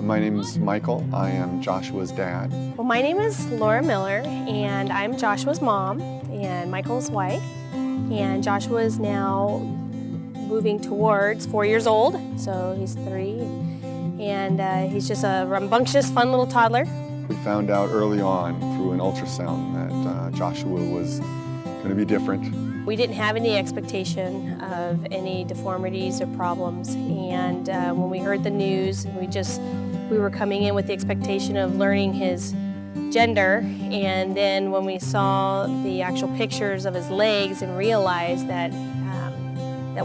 My name is Michael. I am Joshua's dad. Well, my name is Laura Miller, and I'm Joshua's mom and Michael's wife. And Joshua is now moving towards 4 years old, so he's 3. And he's just a rambunctious, fun little toddler. We found out early on through an ultrasound that Joshua was going to be different. We didn't have any expectation of any deformities or problems. And when we heard the news, we were coming in with the expectation of learning his gender, and then when we saw the actual pictures of his legs and realized that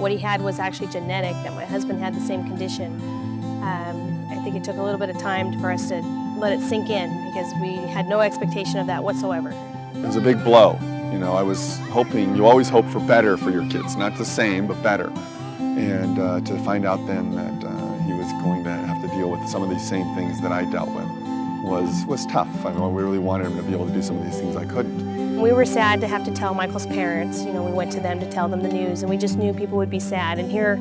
what he had was actually genetic, that my husband had the same condition, I think it took a little bit of time for us to let it sink in, because we had no expectation of that whatsoever. It was a big blow. You know, I was hoping, you always hope for better for your kids, not the same, but better. And to find out then that he was going to have to deal with some of these same things that I dealt with was tough. I mean, we really wanted him to be able to do some of these things I couldn't. We were sad to have to tell Michael's parents. You know, we went to them to tell them the news, and we just knew people would be sad. And here,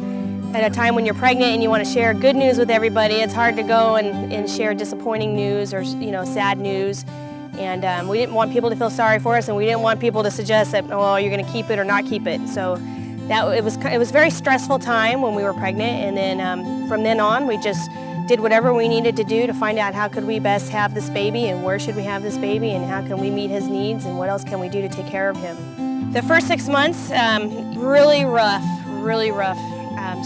at a time when you're pregnant and you want to share good news with everybody, it's hard to go and share disappointing news or, you know, sad news. And we didn't want people to feel sorry for us, and we didn't want people to suggest that, oh, you're going to keep it or not keep it. So it was a very stressful time when we were pregnant, and then from then on, we just did whatever we needed to do to find out how could we best have this baby, and where should we have this baby, and how can we meet his needs, and what else can we do to take care of him. The first 6 months, really rough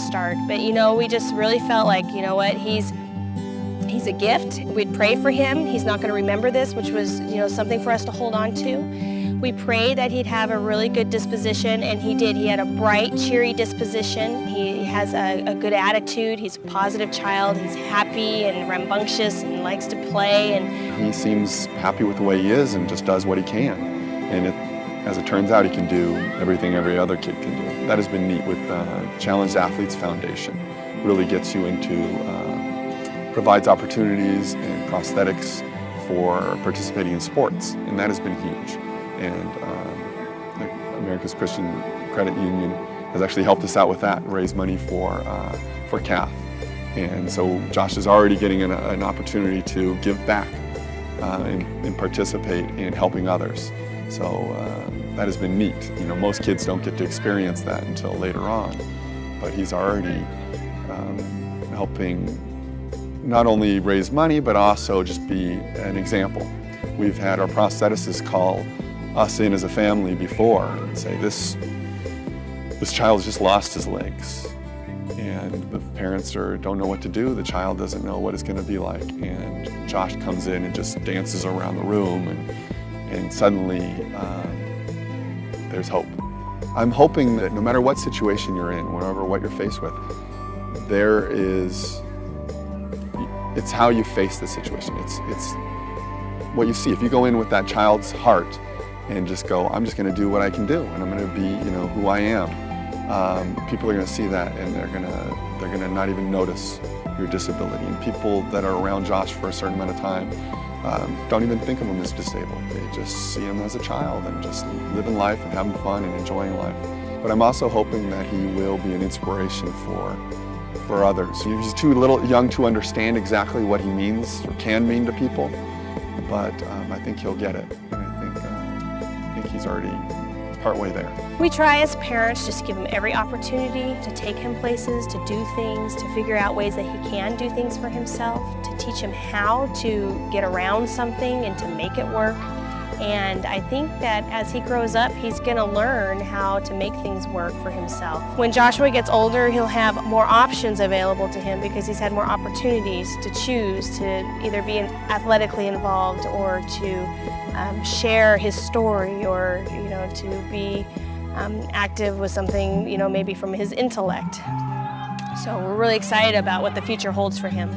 start. But you know, we just really felt like, you know what, he's a gift. We'd pray for him. He's not going to remember this, which was, you know, something for us to hold on to. We prayed that he'd have a really good disposition, and he did. He had a bright, cheery disposition. He has a good attitude. He's a positive child. He's happy and rambunctious and likes to play. And he seems happy with the way he is and just does what he can. And as it turns out, he can do everything every other kid can do. That has been neat with Challenged Athletes Foundation. Really gets you into, provides opportunities and prosthetics for participating in sports, and that has been huge. And America's Christian Credit Union has actually helped us out with that and raise money for CAF. And so Josh is already getting an opportunity to give back and participate in helping others. So that has been neat. You know, most kids don't get to experience that until later on, but he's already helping not only raise money, but also just be an example. We've had our prostheticists call us in as a family before and say, this child's just lost his legs, and the parents don't know what to do. The child doesn't know what it's going to be like, and Josh comes in and just dances around the room, and suddenly there's hope. I'm hoping that no matter what situation you're in, whatever what you're faced with, it's how you face the situation. It's what you see. If you go in with that child's heart and just go, I'm just going to do what I can do, and I'm going to be, you know, who I am, people are going to see that, and they're going to not even notice your disability. And people that are around Josh for a certain amount of time don't even think of him as disabled. They just see him as a child and just living life and having fun and enjoying life. But I'm also hoping that he will be an inspiration for others. He's too young to understand exactly what he means or can mean to people, but I think he'll get it, and I think he's already partway there. We try as parents just to give him every opportunity to take him places, to do things, to figure out ways that he can do things for himself, to teach him how to get around something and to make it work. And I think that as he grows up, he's going to learn how to make things work for himself. When Joshua gets older, he'll have more options available to him because he's had more opportunities to choose to either be athletically involved or to share his story, or, you know, to be active with something, you know, maybe from his intellect. So we're really excited about what the future holds for him.